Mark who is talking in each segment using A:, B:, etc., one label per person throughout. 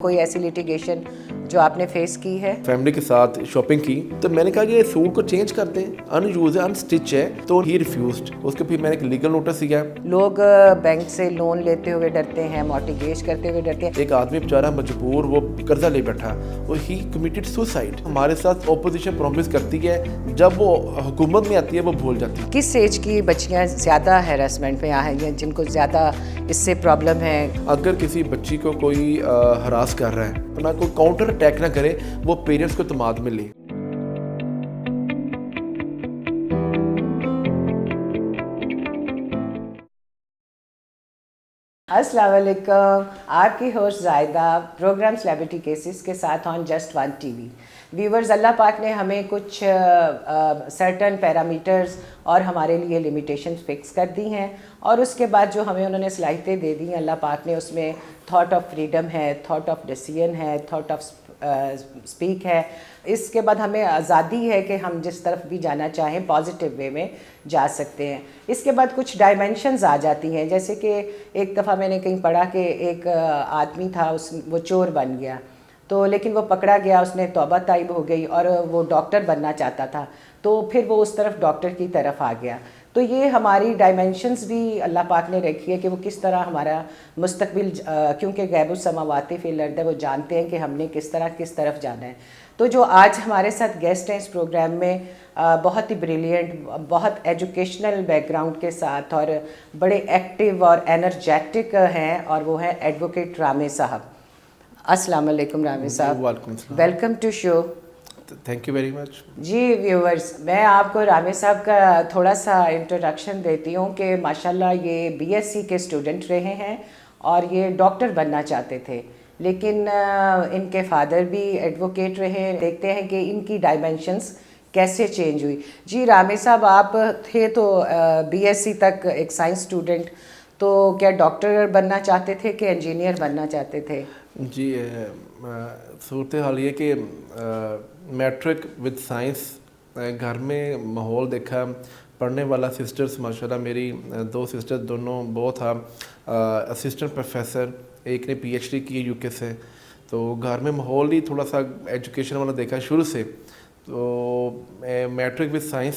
A: کوئی ایسی لیٹیگیشن جو آپ نے فیس کی ہے؟
B: فیملی کے ساتھ شاپنگ کی تو میں نے کہا کہ یہ سوٹ کو چینج کر دیں، ان یوز ہے، ان سٹچ ہے، تو ہی ریفیوزڈ. اس کے پھر میں نے ایک لیگل نوٹس دیا.
A: لوگ بینک سے لون لیتے ہوئے ڈرتے ہیں، مارٹیگیج کرتے ہوئے ڈرتے ہیں.
B: ایک آدمی بیچارہ مجبور وہ قرضہ لے بیٹھا اور ہی کمیٹڈ سوسائڈ. ہمارے ساتھ اپوزیشن پرومس کرتی ہے، جب وہ حکومت میں آتی ہے وہ بھول جاتی ہے.
A: کس ایج کی بچیاں زیادہ ہیراسمنٹ میں آئیں ہیں، جن کو زیادہ اس سے پرابلم ہے؟
B: اگر کسی بچی کو کوئی ہراس کر رہا ہے تو نہ کوئی کاؤنٹر اٹیک نہ کرے، وہ پیرنٹس کو اعتماد میں لے.
A: السلام علیکم، آپ کی host Zaida program celebrity cases کے ساتھ on just one TV. Viewers, Allah پاک نے ہمیں کچھ سرٹن پیرامیٹرز اور ہمارے لیے لمیٹیشنز فکس کر دی ہیں، اور اس کے بعد جو ہمیں انہوں نے صلاحیتیں دے دی ہیں، اللہ پاک نے اس میں تھاٹ آف فریڈم ہے، تھاٹ آف ڈیسیژن ہے، تھاٹ آف اسپیک ہے. اس کے بعد ہمیں آزادی ہے کہ ہم جس طرف بھی جانا چاہیں پازیٹیو وے میں جا سکتے ہیں. اس کے بعد کچھ ڈائمینشنز آ جاتی ہیں، جیسے کہ ایک دفعہ میں نے کہیں پڑھا کہ ایک آدمی تھا، وہ چور بن گیا، تو لیکن وہ پکڑا گیا، اس نے توبہ طائب ہو گئی اور وہ ڈاکٹر بننا چاہتا تھا، تو پھر وہ اس طرف ڈاکٹر کی طرف آ گیا. تو یہ ہماری ڈائمینشنز بھی اللہ پاک نے رکھی ہے کہ وہ کس طرح ہمارا مستقبل، کیونکہ غیب السماوات فی الارض ہے، وہ جانتے ہیں کہ ہم نے کس طرف جانا ہے. تو جو آج ہمارے ساتھ گیسٹ ہیں اس پروگرام میں، بہت ہی بریلینٹ، بہت ایجوکیشنل بیک گراؤنڈ کے ساتھ اور بڑے ایکٹیو اور انرجیٹک ہیں، اور وہ ہیں ایڈوکیٹ رامے صاحب. السلام علیکم رامے صاحب.
B: وعلیکم السلام.
A: Welcome to show.
B: Thank you very much.
A: جی ویورز، میں آپ کو رامے صاحب کا تھوڑا سا انٹروڈکشن دیتی ہوں کہ ماشاءاللہ یہ بی ایس سی کے اسٹوڈنٹ رہے ہیں اور یہ ڈاکٹر بننا چاہتے تھے، لیکن ان کے فادر بھی ایڈوکیٹ رہے. دیکھتے ہیں کہ ان کی ڈائمینشنز کیسے چینج ہوئی. جی رامے صاحب، آپ تھے تو بی ایس سی تک ایک سائنس اسٹوڈنٹ، تو کیا ڈاکٹر بننا چاہتے تھے کہ انجینئر بننا چاہتے تھے؟
B: جی، صورتحال یہ کہ میٹرک وتھ سائنس، گھر میں ماحول دیکھا، پڑھنے والا سسٹرز ماشاءاللہ میری 2 سسٹر دونوں بہت اسسٹنٹ پروفیسر، ایک نے پی ایچ ڈی کی یو کے سے. تو گھر میں ماحول ہی تھوڑا سا ایجوکیشن والا دیکھا شروع سے. تو میٹرک وتھ سائنس،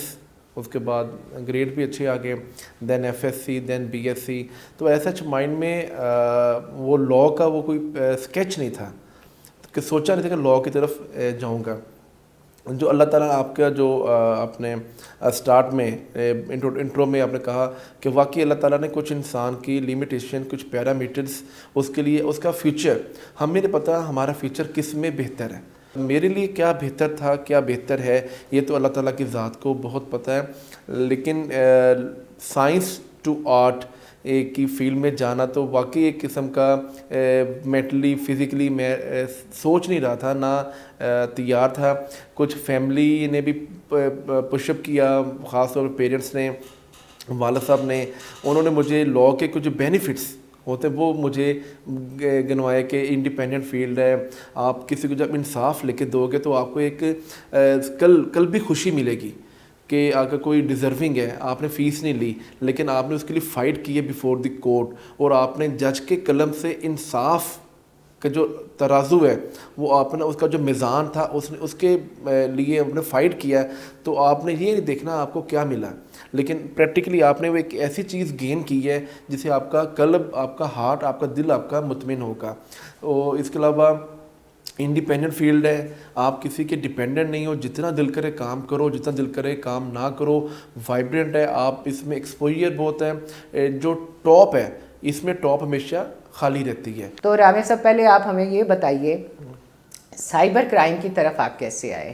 B: اس کے بعد گریڈ بھی اچھے آ گئے، دین ایف ایس سی، دین بی ایس سی. تو ایسا مائنڈ میں وہ لاء کا وہ کوئی اسکیچ نہیں تھا کہ سوچا نہیں تھا کہ لاء کی طرف جاؤں گا. جو اللہ تعالیٰ آپ کا جو آپ نے اسٹارٹ میں انٹرو میں آپ نے کہا کہ واقعی اللہ تعالیٰ نے کچھ انسان کی لمیٹیشن، کچھ پیرامیٹرز اس کے لیے، اس کا فیوچر ہمیں نہیں پتہ ہمارا فیوچر کس میں بہتر ہے. میرے لیے کیا بہتر تھا، کیا بہتر ہے، یہ تو اللہ تعالیٰ کی ذات کو بہت پتہ ہے. لیکن سائنس ٹو آرٹ ایک کی فیلڈ میں جانا تو واقعی ایک قسم کا مینٹلی فزیکلی میں سوچ نہیں رہا تھا، نہ تیار تھا. کچھ فیملی نے بھی پش اپ کیا، خاص طور پہ پیرنٹس نے، والد صاحب نے، انہوں نے مجھے لاء کے کچھ بینیفٹس ہوتے وہ مجھے گنوائے کہ انڈیپینڈنٹ فیلڈ ہے، آپ کسی کو جب انصاف لے کے دو گے تو آپ کو ایک کل بھی خوشی ملے گی کہ اگر کوئی ڈیزرونگ ہے، آپ نے فیس نہیں لی لیکن آپ نے اس کے لیے فائٹ کی ہے بیفور دی کورٹ، اور آپ نے جج کے قلم سے انصاف کا جو ترازو ہے وہ آپ نے، اس کا جو میزان تھا اس کے لیے آپ نے فائٹ کیا. تو آپ نے یہ نہیں دیکھنا آپ کو کیا ملا، لیکن پریکٹیکلی آپ نے وہ ایک ایسی چیز گین کی ہے جسے آپ کا قلب، آپ کا ہارٹ، آپ کا دل آپ کا مطمئن ہوگا. اور اس کے علاوہ انڈیپینڈنٹ فیلڈ ہے، آپ کسی کے ڈیپینڈنٹ نہیں ہو، جتنا دل کرے کام کرو، جتنا دل کرے کام نہ کرو. وائبرنٹ ہے، آپ اس میں ایکسپوجر بہت ہے. جو ٹاپ ہے اس میں ٹاپ ہمیشہ خالی رہتی ہے.
A: تو رامے صاحب، پہلے آپ ہمیں یہ بتائیے سائبر کرائم کی طرف آپ کیسے آئے؟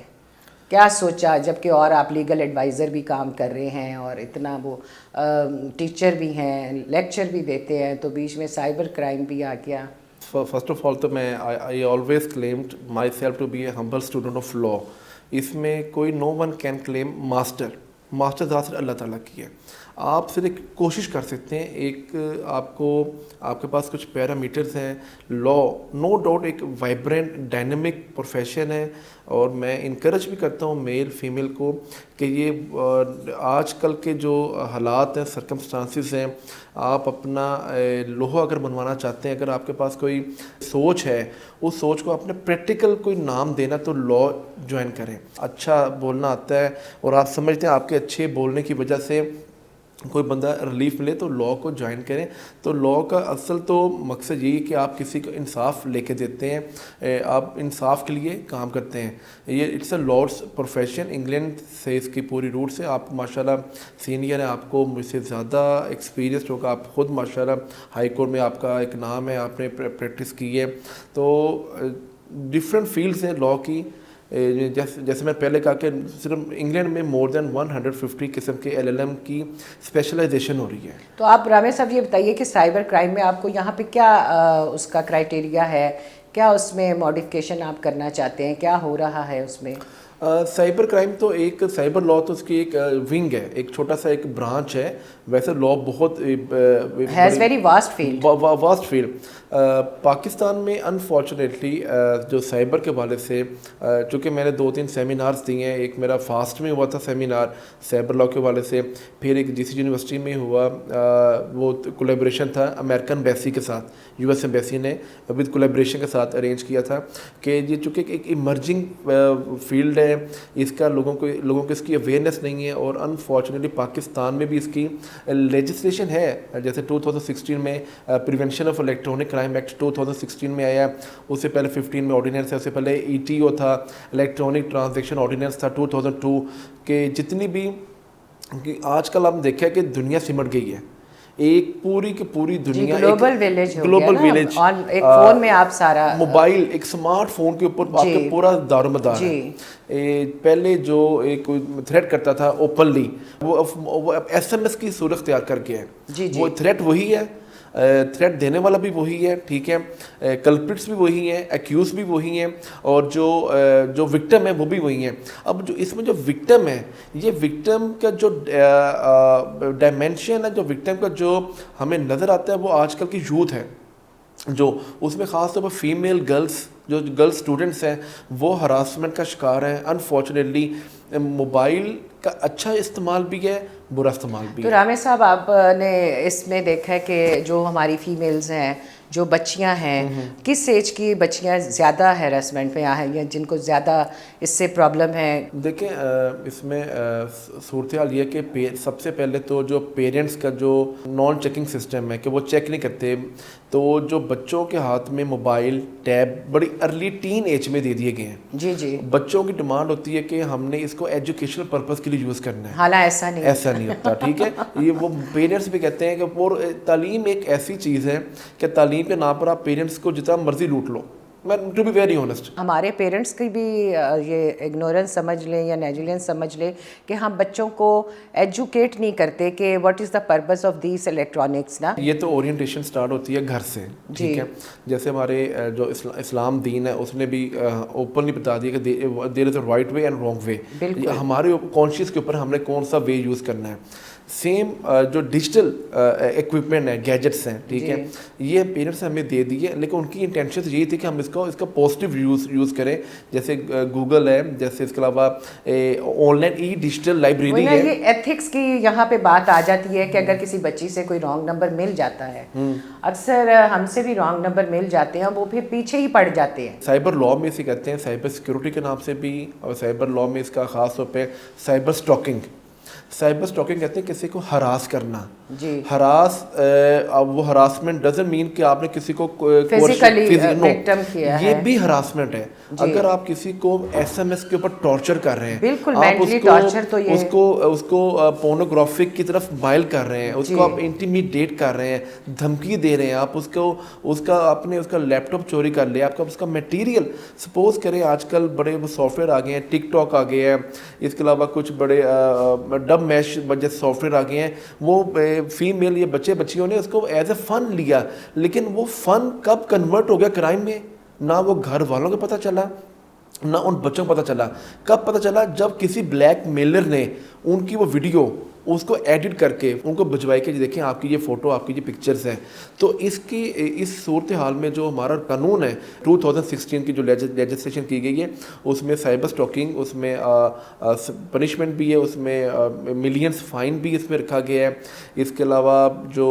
A: کیا سوچا، جب کہ اور آپ لیگل ایڈوائزر بھی کام کر رہے ہیں اور اتنا وہ ٹیچر بھی ہیں، لیکچر بھی دیتے ہیں، تو بیچ میں سائبر کرائم بھی آ گیا؟
B: فرسٹ آف آل تو میں I always claimed myself to be a humble student of law. اس میں کوئی no one can claim master ذات صرف اللہ تعالیٰ کی ہے. آپ صرف ایک کوشش کر سکتے ہیں. ایک آپ کے پاس کچھ پیرامیٹرز ہیں. لا نو ڈاؤٹ ایک وائبرنٹ ڈائنمک پروفیشن ہے, اور میں انکریج بھی کرتا ہوں میل فیمیل کو کہ یہ آج کل کے جو حالات ہیں, سرکمسٹانسز ہیں, آپ اپنا لوہا اگر بنوانا چاہتے ہیں, اگر آپ کے پاس کوئی سوچ ہے, اس سوچ کو اپنے پریکٹیکل کوئی نام دینا تو لا جوائن کریں. اچھا بولنا آتا ہے اور آپ سمجھتے ہیں آپ کے اچھے بولنے کی وجہ سے کوئی بندہ ریلیف ملے تو لا کو جوائن کریں. تو لا کا اصل تو مقصد یہی ہے کہ آپ کسی کو انصاف لے کے دیتے ہیں, آپ انصاف کے لیے کام کرتے ہیں. یہ it's a lord's profession, England سے اس کی پوری روٹ سے. آپ ماشاءاللہ سینئر ہیں, آپ کو مجھ سے زیادہ ایکسپیرینسڈ ہوگا, آپ خود ماشاءاللہ ہائی کورٹ میں آپ کا ایک نام ہے, آپ نے پریکٹس کی ہے. تو ڈفرینٹ فیلڈس ہیں لا کی. جیسے میں پہلے کہا کہ صرف انگلینڈ میں مور دین 150 قسم کے LLM کی اسپیشلائزیشن ہو رہی ہے.
A: تو آپ رامے صاحب یہ بتائیے کہ سائبر کرائم میں آپ کو یہاں پہ کیا اس کا کرائٹیریا ہے, کیا اس میں ماڈیفکیشن آپ کرنا چاہتے ہیں, کیا ہو رہا ہے اس میں؟
B: سائبر کرائم تو ایک سائبر لا تو اس کی ایک ونگ ہے, ایک چھوٹا سا ایک برانچ ہے. ویسے لا بہت
A: has very vast
B: field. Pakistan میں انفارچونیٹلی جو سائبر کے حوالے سے, چونکہ میں نے 2-3 سیمینارز دیے ہیں, ایک میرا فاسٹ میں ہوا تھا سیمینار سائبر لا کے حوالے سے, پھر ایک GC یونیورسٹی میں ہوا, وہ کولیبریشن تھا امریکن ایمبیسی کے ساتھ, US ایمبیسی نے ود کولیبریشن کے ساتھ ارینج کیا تھا. کہ یہ چونکہ ایک ایمرجنگ فیلڈ ہے, اس کا لوگوں کو اس کی اویئرنیس نہیں ہے, اور انفارچونیٹلی پاکستان میں بھی اس کی لیجسلیشن ہے. جیسے 2016 میں prevention of electronic crime act 2016 میں آیا, اس سے پہلے 15 میں آرڈیننس ہے, اس سے پہلے ETO تھا, الیکٹرانک ٹرانزیکشن آرڈیننس تھا 2002. کہ جتنی بھی آج کل ہم دیکھیں کہ دنیا سمٹ گئی ہے, ایک پوری کی پوری دنیا
A: گلوبل ویلیج, ایک فون میں آپ سارا
B: موبائل, ایک اسمارٹ فون کے اوپر آپ کا پورا دار و مدار ہے. پہلے جو ایک تھریٹ کرتا تھا اوپنلی, وہ SMS کی صورت اختیار کر کے ہے. وہ تھریٹ وہی ہے, تھریٹ دینے والا بھی وہی ہے, ٹھیک ہے, کلپرٹس بھی وہی ہیں, ایکیوز بھی وہی ہیں, اور جو وکٹم ہے وہ بھی وہی ہیں. اب جو اس میں جو وکٹم ہے, یہ وکٹم کا جو ڈائمینشن ہے, جو وکٹم کا جو ہمیں نظر آتا ہے, وہ آج کل کی یوتھ ہے, جو اس میں خاص طور پر فیمیل جو گرل اسٹوڈنٹس ہیں, وہ ہراسمنٹ کا شکار ہیں. انفارچونیٹلی موبائل کا اچھا استعمال بھی ہے, برا استعمال بھی ہے.
A: تو رامے صاحب آپ نے اس میں دیکھا ہے کہ جو ہماری فیمیلز ہیں, جو بچیاں ہیں, کس ایج کی بچیاں زیادہ ہیراسمنٹ میں ہیں یا جن کو زیادہ اس سے پرابلم ہے؟
B: دیکھیں اس میں صورتحال یہ کہ سب سے پہلے تو جو پیرنٹس کا جو نان چیکنگ سسٹم ہے کہ وہ چیک نہیں کرتے, تو جو بچوں کے ہاتھ میں موبائل ٹیب بڑی ارلی ٹین ایج میں دے دیے گئے ہیں.
A: جی
B: بچوں کی ڈیمانڈ ہوتی ہے کہ ہم نے اس کو ایجوکیشنل پرپز کے لیے یوز کرنا ہے,
A: حالانکہ ایسا نہیں
B: ہوتا. ٹھیک ہے, یہ وہ پیرنٹس بھی کہتے ہیں کہ تعلیم ایک ایسی چیز ہے کہ تعلیم کے نام پر آپ پیرنٹس کو جتنا مرضی لوٹ لو. ٹو بی ویری آنیسٹ,
A: ہمارے پیرنٹس کی بھی یہ اگنورنس سمجھ لیں یا نیگلیجنس سمجھ لیں کہ ہم بچوں کو ایجوکیٹ نہیں کرتے کہ what is the purpose of these electronics نا.
B: یہ تو اورینٹیشن سٹارٹ ہوتی ہے گھر سے, ٹھیک ہے. جیسے ہمارے جو اسلام دین ہے اس نے بھی اوپنلی بتا دیا کہ there is a right way and wrong way. ہمارے کانشیس کے اوپر ہم نے کون سا وے یوز کرنا ہے. سیم جو ڈیجیٹل ایکوپمنٹ ہے, گیجٹس ہیں, ٹھیک ہے, یہ پیرنٹس ہمیں دے دیے, لیکن ان کی انٹینشن یہی تھی کہ ہم اس کا پازیٹیو یوز کریں. جیسے گوگل ہے, جیسے اس کے علاوہ آن لائن ڈیجیٹل لائبریری ہے.
A: یہ ایتھکس کی یہاں پہ بات آ جاتی ہے کہ اگر کسی بچی سے کوئی رانگ نمبر مل جاتا ہے, اکثر ہم سے بھی رانگ نمبر مل جاتے ہیں, وہ پھر پیچھے ہی پڑ جاتے ہیں.
B: سائبر لا میں اسے کہتے ہیں سائبر سیکورٹی کے نام سے بھی, اور سائبر لا میں اس کا خاص طور پہ سائبر اسٹاکنگ کہتے ہیں کسی کو ہراس کرنا. وہ ہراسمنٹ ڈزنٹ مین کہ آپ نے کسی کو
A: وکٹم کیا ہے,
B: یہ بھی ہراسمنٹ ہے. اگر آپ کسی کو SMS کے اوپر ٹارچر کر رہے ہیں,
A: بالکل
B: اس کو پورنوگرافک کی طرف مائل کر رہے ہیں, اس کو آپ انٹیمیڈیٹ کر رہے ہیں, دھمکی دے رہے ہیں, آپ آپ نے اس کا لیپ ٹاپ چوری کر لیا, آپ کا اس کا میٹیریل سپوز کریں. آج کل بڑے وہ سافٹ ویئر آ گئے ہیں, ٹک ٹاک آ گئے ہیں, اس کے علاوہ کچھ بڑے ڈب میش جیسے سافٹ ویئر آ گئے ہیں. وہ فیمیل یا بچیوں نے اس کو ایز اے فن لیا, لیکن وہ فن کب کنورٹ ہو گیا کرائم میں, نہ وہ گھر والوں کو پتہ چلا, نہ ان بچوں کو پتہ چلا. کب پتہ چلا؟ جب کسی بلیک میلر نے ان کی وہ ویڈیو اس کو ایڈٹ کر کے ان کو بھجوائے کہ دیکھیں آپ کی یہ فوٹو آپ کی یہ پکچرز ہیں. تو اس صورتحال میں جو ہمارا قانون ہے 2016 کی جو لیجسلیشن کی گئی ہے اس میں سائبر اسٹاکنگ، اس میں پنشمنٹ بھی ہے، اس میں ملینز فائن بھی اس میں رکھا گیا ہے. اس کے علاوہ جو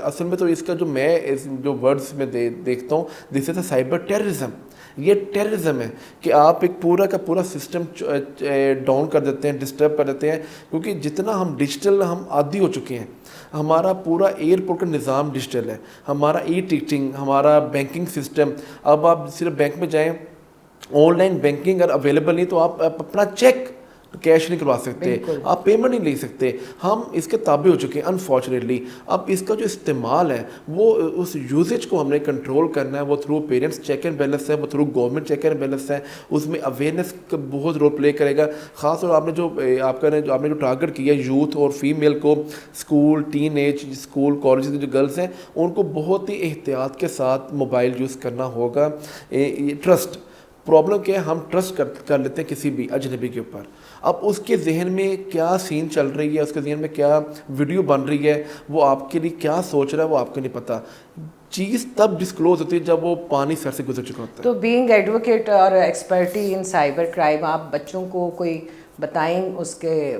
B: اصل میں تو اس کا جو میں جو ورڈز میں دیکھتا ہوں دس از اے سائبر ٹیررزم. یہ ٹیررزم ہے کہ آپ ایک پورا کا پورا سسٹم ڈاؤن کر دیتے ہیں، ڈسٹرب کر دیتے ہیں، کیونکہ جتنا ہم ڈیجیٹل ہم عادی ہو چکے ہیں. ہمارا پورا ایئرپورٹ کا نظام ڈیجیٹل ہے، ہمارا ای ٹکٹنگ، ہمارا بینکنگ سسٹم. اب آپ صرف بینک میں جائیں، آن لائن بینکنگ اگر اویلیبل نہیں تو آپ اپنا چیک کیش نہیں کروا سکتے، آپ پیمنٹ نہیں لے سکتے. ہم اس کے تابع ہو چکے ہیں انفارچونیٹلی. اب اس کا جو استعمال ہے وہ اس یوزیج کو ہم نے کنٹرول کرنا ہے. وہ through parents check and balance ہے، وہ through government check and balance ہے. اس میں اویئرنیس کا بہت رول پلے کرے گا. خاص طور آپ نے جو ٹارگٹ کیا یوتھ اور فیمیل کو، school, teen age, school colleges کی جو گرلس ہیں ان کو بہت ہی احتیاط کے ساتھ موبائل یوز کرنا ہوگا. ٹرسٹ پرابلم کیا ہے، ہم ٹرسٹ کر لیتے ہیں کسی بھی اجنبی کے اوپر. اب اس کے ذہن میں کیا سین چل رہی ہے، اس کے ذہن میں کیا ویڈیو بن رہی ہے، وہ آپ کے لیے کیا سوچ رہا ہے وہ آپ کو نہیں پتہ. چیز تب ڈسکلوز ہوتی ہے جب وہ پانی سر سے گزر چکا ہوتا ہے.
A: تو بینگ ایڈوکیٹ اور ایکسپرٹی ان سائبر کرائم، آپ بچوں کو کوئی بتائیں اس کے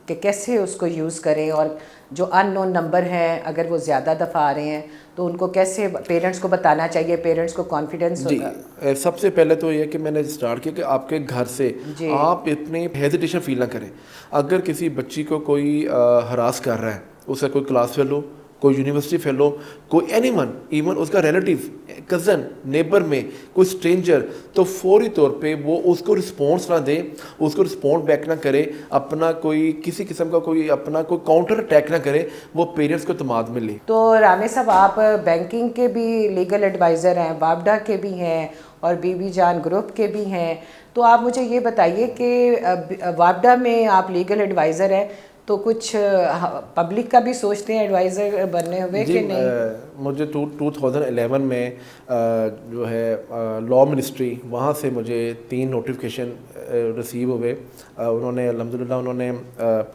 A: کہ کیسے اس کو یوز کریں، اور جو ان نون نمبر ہیں اگر وہ زیادہ دفعہ آ رہے ہیں تو ان کو کیسے پیرنٹس کو بتانا چاہیے، پیرنٹس کو کانفیڈنس ہوگا؟
B: سب سے پہلے تو یہ کہ میں نے اسٹارٹ کیا کہ آپ کے گھر سے آپ اتنے ہیزیٹیشن فیل نہ کریں. اگر کسی بچی کو کوئی ہراس کر رہا ہے، اس کا کوئی کلاس فیلو، کوئی یونیورسٹی فیلو، کوئی اینی ون، ایون اس کا ریلیٹیو، کزن، نیبر میں کوئی اسٹرینجر، تو فوری طور پہ وہ اس کو رسپانس نہ دے، اس کو رسپونڈ بیک نہ کرے، اپنا کوئی کسی قسم کا کوئی اپنا کوئی کاؤنٹر اٹیک نہ کرے، وہ پیرنٹس کو اعتماد میں لے.
A: تو رامے صاحب آپ بینکنگ کے بھی لیگل ایڈوائزر ہیں، وابڈا کے بھی ہیں اور بی بی جان گروپ کے بھی ہیں. تو آپ مجھے یہ بتائیے کہ وابڈا میں آپ لیگل ایڈوائزر ہیں تو کچھ پبلک کا بھی سوچتے ہیں ایڈوائزر بننے ہوئے کہ نہیں؟
B: مجھے 2011 میں جو ہے لا منسٹری، وہاں سے مجھے 3 نوٹیفیکیشن ریسیو ہوئے. انہوں نے الحمدللہ انہوں نے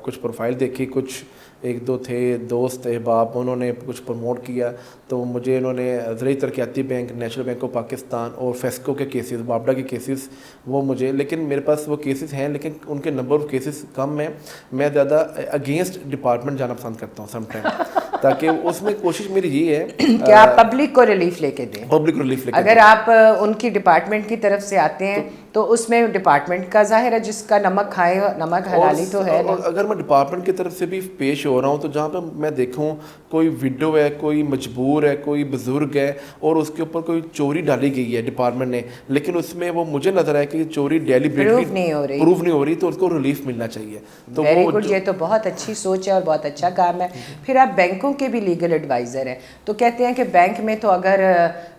B: کچھ پروفائل دیکھی، کچھ ایک دو تھے دوست احباب، انہوں نے کچھ پروموٹ کیا. تو مجھے انہوں نے زرعی ترقیاتی bank, national bank of Pakistan اور فیسکو کے کیسز، وابڈا کے کیسز، وہ مجھے، لیکن میرے پاس وہ کیسز ہیں لیکن ان کے نمبر آف کیسز کم ہیں. میں زیادہ اگینسٹ ڈپارٹمنٹ جانا پسند کرتا ہوں سم ٹائم، تاکہ اس میں کوشش میری یہ ہے
A: کہ آپ پبلک کو ریلیف لے کے دیں.
B: پبلک ریلیف لے کے
A: اگر آپ ان کی ڈپارٹمنٹ کی طرف سے آتے ہیں تو اس میں ڈپارٹمنٹ کا ظاہر ہے، جس کا نمک کھائے نمک حلالی تو ہے نا.
B: اگر میں ڈپارٹمنٹ کی طرف سے بھی پیش ہو رہا ہوں تو جہاں پہ میں دیکھوں کوئی ویڈو ہے، کوئی مجبور ہے، کوئی بزرگ ہے اور اس کے اوپر کوئی چوری ڈالی گئی ہے ڈپارٹمنٹ نے، لیکن اس میں وہ مجھے نظر آئے کہ چوری ڈیلیبریٹلی پروف نہیں ہو رہی، تو اس کو ریلیف ملنا چاہیے. تو
A: ویری گڈ، یہ تو بہت اچھی سوچ ہے اور بہت اچھا کام ہے. پھر آپ بینکوں کے بھی لیگل ایڈوائزر ہیں، تو کہتے ہیں کہ بینک میں تو اگر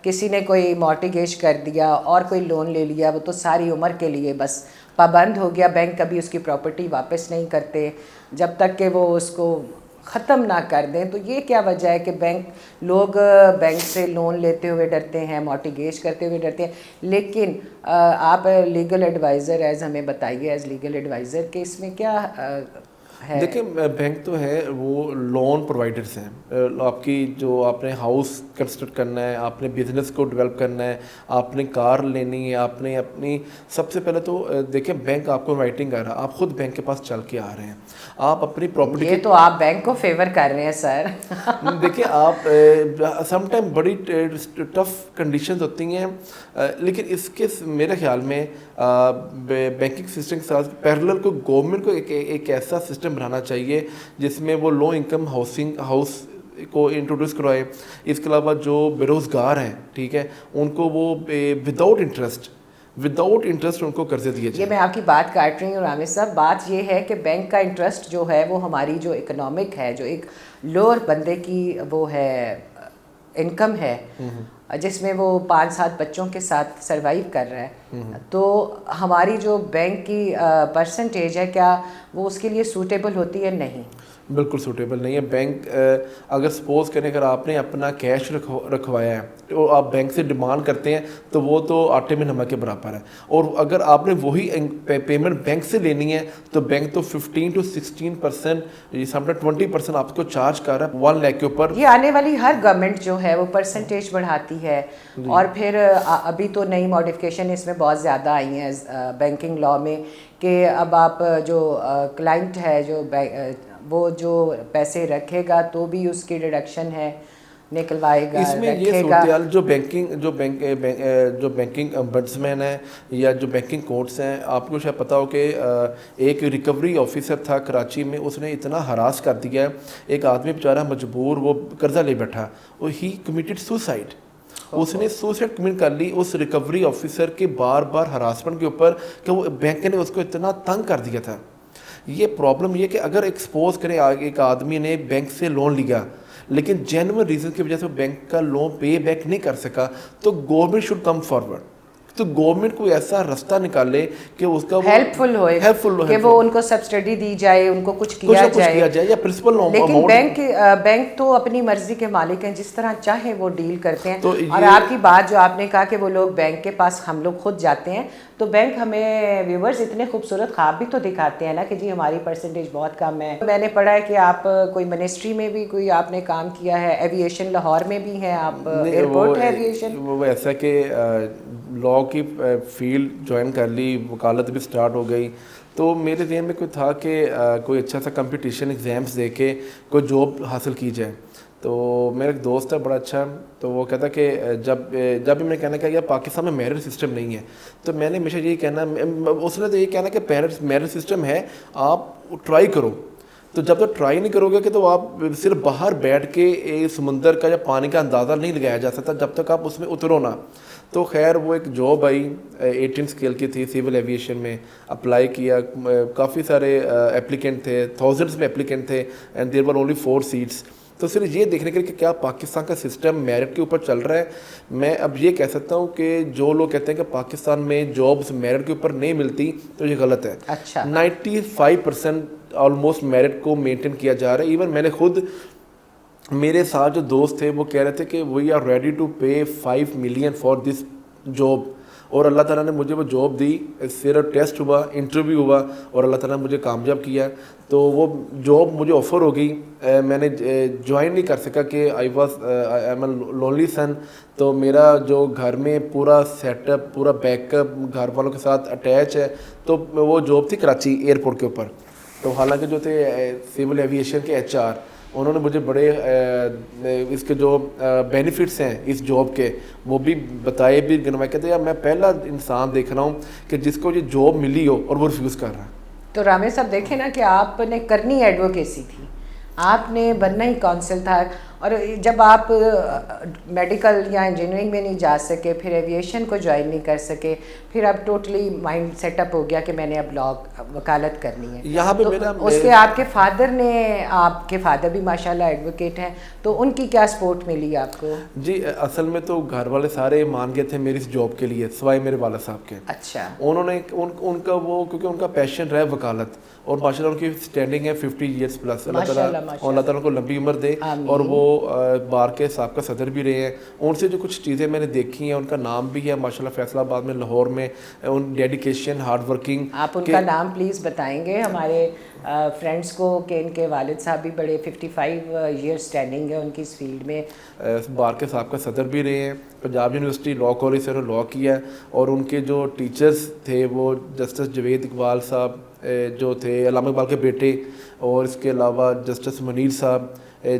A: کسی نے کوئی مارٹیگیج کر دیا اور کوئی لون لے لیا وہ تو ساری عمر کے لیے بس پابند ہو گیا، بینک کبھی اس کی پراپرٹی واپس نہیں کرتے جب تک کہ وہ اس کو ختم نہ کر دیں. تو یہ کیا وجہ ہے کہ لوگ بینک سے لون لیتے ہوئے ڈرتے ہیں، مارٹیگیج کرتے ہوئے ڈرتے ہیں، لیکن آپ لیگل ایڈوائزر ایز ہمیں بتائیے، ایز لیگل ایڈوائزر کہ اس میں کیا ہے؟
B: دیکھیں بینک تو ہے وہ لون پرووائڈرز ہیں. آپ کی جو آپ نے ہاؤس کنسٹرکٹ کرنا ہے، آپ نے بزنس کو ڈیولپ کرنا ہے، آپ نے کار لینی ہے، آپ نے اپنی، سب سے پہلے تو دیکھیں بینک آپ کو انوائٹنگ کر رہا ہے، آپ خود بینک کے پاس چل کے آ رہے ہیں، آپ اپنی پراپرٹی.
A: یہ تو آپ بینک کو فیور کر رہے ہیں سر.
B: دیکھیں آپ سم ٹائم بڑی ٹف کنڈیشنز ہوتی ہیں، لیکن اس کے میرے خیال میں بینکنگ سسٹم کے ساتھ پیرلل کو گورنمنٹ کو ایک ایسا سسٹم بنانا چاہیے جس میں وہ لو انکم ہاؤس کو انٹروڈیوس کروائے. اس کے علاوہ جو بے روزگار ہیں، ٹھیک ہے، ان کو وہ وداؤٹ انٹرسٹ ان کو قرضے دیے جائیں.
A: یہ میں آپ کی بات کاٹ رہی ہوں رامے صاحب. بات یہ ہے کہ بینک کا انٹرسٹ جو ہے وہ ہماری جو اکنامک ہے، جو ایک لوور بندے کی وہ ہے انکم ہے، جس میں وہ 5-7 بچوں کے ساتھ سروائیو کر رہا ہے، تو ہماری جو بینک کی پرسنٹیج ہے کیا وہ اس کے لیے سوٹیبل ہوتی ہے؟ نہیں.
B: بالکل سوٹیبل نہیں ہے. بینک اگر سپوز کریں اگر آپ نے اپنا کیش رکھوایا ہے تو آپ بینک سے ڈیمانڈ کرتے ہیں تو وہ تو آٹے میں نمک کے برابر ہے. اور اگر آپ نے وہی پیمنٹ بینک سے لینی ہے تو بینک تو 15 to 16%, سم ٹائم 20% آپ کو چارج کر رہا ہے 1 لاکھ کے اوپر.
A: یہ آنے والی ہر گورنمنٹ جو ہے وہ پرسنٹیج بڑھاتی ہے. اور پھر ابھی تو نئی ماڈیفکیشن اس میں بہت زیادہ آئی ہیں بینکنگ لا میں کہ اب آپ جو کلائنٹ ہے جو وہ جو پیسے رکھے گا تو بھی اس کی ڈیڈکشن ہے, نکلوائے گا,
B: اس میں یہ
A: رکھے گا.
B: صورتحال جو بینکنگ امبڈسمین ہے یا جو بینکنگ کورٹس ہیں, آپ کو شاید پتہ ہو کہ ایک ریکوری آفیسر تھا کراچی میں, اس نے اتنا ہراس کر دیا ہے ایک آدمی بیچارہ مجبور, وہ قرضہ لے بیٹھا, ہی کمیٹڈ سوسائڈ. اس نے سوسائڈ کمٹ کر لی اس ریکوری آفیسر کے بار بار ہراسمنٹ کے اوپر کہ وہ بینک نے اس کو اتنا تنگ کر دیا تھا. یہ پرابلم یہ کہ اگر ایکسپوز کریں ایک آدمی نے بینک سے لون لیا لیکن جینوئن ریزن کی وجہ سے بینک کا لون پے بیک نہیں کر سکا, تو گورنمنٹ شوڈ کم فارورڈ. تو گورنمنٹ کو ایسا راستہ نکالے کہ اس کا
A: ہیلپ فل ہوئے کہ وہ ان کو سبسڈی دی جائے, ان کو کچھ کیا جائے
B: یا پرنسپل.
A: لیکن بینک تو اپنی مرضی کے مالک ہیں, جس طرح چاہے وہ ڈیل کرتے ہیں. اور آپ کی بات جو آپ نے کہا کہ وہ لوگ بینک کے پاس ہم لوگ خود جاتے ہیں, تو بینک ہمیں ویورز اتنے خوبصورت خواب بھی تو دکھاتے ہیں نا کہ جی ہماری پرسنٹیج بہت کم ہے. میں نے پڑھا ہے کہ آپ کوئی منسٹری میں بھی کوئی آپ نے کام کیا ہے, ایویشن لاہور میں بھی ہیں آپ, ایئرپورٹ ہے ایویشن.
B: وہ ایسا کہ لاء کی فیلڈ جوائن کر لی, وکالت بھی سٹارٹ ہو گئی, تو میرے ذہن میں کوئی تھا کہ کوئی اچھا سا کمپٹیشن ایگزامس دے کے کوئی جاب حاصل کی جائے. تو میرا ایک دوست ہے بڑا اچھا, تو وہ کہتا کہ جب بھی میں کہنا کہ یار پاکستان میں میرٹ سسٹم نہیں ہے, تو میں نے ہمیشہ یہی کہنا, اس نے تو یہی کہنا کہ میرٹ سسٹم ہے, آپ ٹرائی کرو. تو جب تک ٹرائی نہیں کرو گے کہ تو آپ صرف باہر بیٹھ کے سمندر کا یا پانی کا اندازہ نہیں لگایا جا سکتا جب تک آپ اس میں اترو نہ. تو خیر وہ ایک جاب آئی 18 اسکیل کی تھی, سول ایویشن میں اپلائی کیا, کافی سارے اپلیکینٹ تھے, تھاؤزنڈس میں اپلیکینٹ تھے, and there were only 4 seats. تو صرف یہ دیکھنے کے لیے کہ کیا پاکستان کا سسٹم میرٹ کے اوپر چل رہا ہے. میں اب یہ کہہ سکتا ہوں کہ جو لوگ کہتے ہیں کہ پاکستان میں جابس میرٹ کے اوپر نہیں ملتی, تو یہ غلط ہے.
A: اچھا
B: 95% آلموسٹ میرٹ کو مینٹین کیا جا رہا ہے. ایون میں نے خود, میرے ساتھ جو دوست تھے وہ کہہ رہے تھے کہ we are ready to pay 5 million for this job, اور اللہ تعالیٰ نے مجھے وہ جاب دی. صرف ٹیسٹ ہوا, انٹرویو ہوا, اور اللہ تعالیٰ نے مجھے کامیاب کیا. تو وہ جاب مجھے آفر ہو گئی, میں نے جوائن نہیں کر سکا کہ آئی ایم اے لونلی سن. تو میرا جو گھر میں پورا سیٹ اپ, پورا بیک اپ گھر والوں کے ساتھ اٹیچ ہے, تو وہ جاب تھی کراچی ایئرپورٹ کے اوپر. تو حالانکہ جو تھے سول ایویشن کے HR, انہوں نے مجھے بڑے اس کے جو بینیفٹس ہیں اس جاب کے وہ بھی بتائے, بھی گنوائے. کہتے ہیں میں پہلا انسان دیکھ رہا ہوں کہ جس کو یہ جاب ملی ہو اور وہ ریفیوز کر رہا ہے.
A: تو رامے صاحب دیکھیں نا کہ آپ نے کرنی ایڈوکیسی تھی, آپ نے بننا ہی کونسل تھا, اور جب آپ میڈیکل یا انجینئرنگ میں نہیں جا سکے, پھر ایویشن کو جوائن نہیں کر سکے, پھر اب ٹوٹلی مائنڈ سیٹ اپ ہو گیا کہ میں نے اب وکالت کرنی ہے.
B: یہاں پہ میرا
A: اس کے آپ کے فادر نے, آپ کے فادر بھی ماشاءاللہ ایڈوکیٹ ہیں, تو ان کی کیا سپورٹ ملی آپ کو؟
B: جی اصل میں تو گھر والے سارے مان گئے تھے میری اس جاب کے لیے, سوائے میرے والد صاحب کے.
A: اچھا.
B: انہوں نے ان کا وہ, کیونکہ ان کا پیشن رہا وکالت, اور ماشاءاللہ ان کی اسٹینڈنگ ہے 50 ایئرس پلس. اللہ تعالیٰ کو لمبی عمر دے, اور وہ بار کے سابقہ صدر بھی رہے ہیں. ان سے جو کچھ چیزیں میں نے دیکھی ہیں, ان کا نام بھی ہے ماشاءاللہ فیصل آباد میں, لاہور میں, ان ڈیڈیکیشن, ہارڈ ورکنگ.
A: آپ ان کا نام پلیز بتائیں گے ہمارے فرینڈس کو کہ ان کے والد صاحب بھی بڑے 55 ایئر اسٹینڈنگ ہے ان کی اس فیلڈ میں,
B: بار کے سابقہ صدر بھی رہے ہیں. پنجاب یونیورسٹی لاء کالج سے انہوں نے لاء کیا ہے, اور ان کے جو ٹیچرز تھے وہ جسٹس جوید اقبال صاحب جو تھے, علامہ اقبال کے بیٹے, اور اس کے علاوہ جسٹس منیر صاحب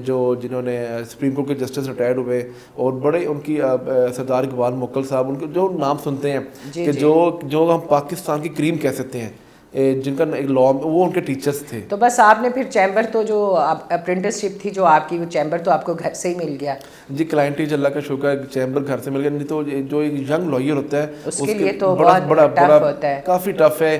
B: جنہوں نے سپریم کورٹ کے جسٹس ریٹائرڈ ہوئے, اور بڑے ان کی سردار اقبال موکل صاحب, ان کے جو نام سنتے ہیں کہ جو ہم پاکستان کی کریم کہہ سکتے ہیں, جن کا ایک لا, وہ ان کے ٹیچرز تھے.
A: تو بس آپ نے پھر چیمبر, تو جو اپرینٹسشپ تھی جو آپ کی, وہ چیمبر تو آپ کو گھر سے ہی مل گیا.
B: جی کلائنٹیج اللہ کا شکر ہے, چیمبر گھر سے مل گیا. نہیں تو جو ایک ینگ لائر ہوتا ہے
A: اس کے لیے تو بہت ٹف ہوتا ہے,
B: کافی ٹف ہے.